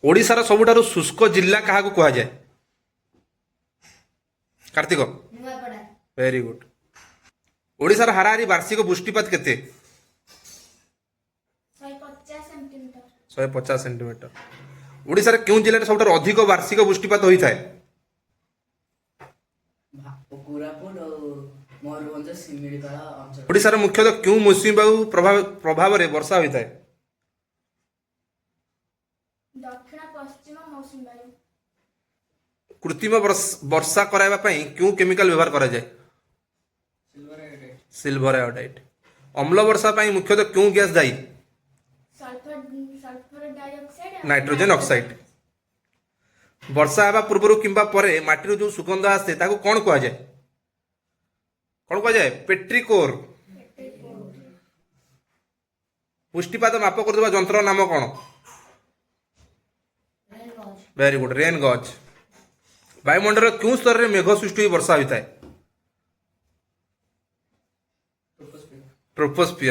ओडिशार सबुठारु शुष्क जिल्ला काहाकू कुहाଯାଏ? Kartik Nuapada very good. ओडिशार हाराहारी वार्षिक वृष्टिपात केते? 150 सेंटीमीटर 150 सेंटीमीटर। ओडिशार केउं जिल्लाରେ ସବୁଠାରୁ ଅଧିକ वार्षिक वृष्टिपात ହୋଇଥାଏ? कोरापुट और मयूरभंज सिमिलीपाल अंचल। ओडिशार मुख्यतः केउं मौसुमी बायु प्रभावरे वर्षा ହୋଇଥାଏ? दक्षिण पश्चिम मौसुमी वायु कृत्रिम वर्षा कराइबा पई केउं केमिकल व्यवहार करा जाय? Silver iodide. अम्ल वर्षा पई मुख्यतः केउं गैस दायी? Sulphur dioxide nitrogen oxide. वर्षा हेबा पूर्वरु किंबा परे माटीरू जो सुगंध आसे ताको कोन कुहा जाय? कोन कुहा जाय? पेट्रिकोर। वृष्टिपात माप करदुवा यंत्र नाम कोन? वेरी गुड, रेन गज। वायुमंडल क्यों स्तर में मेघ सृष्टि वर्षा होता है? ट्रोपोस्फियर।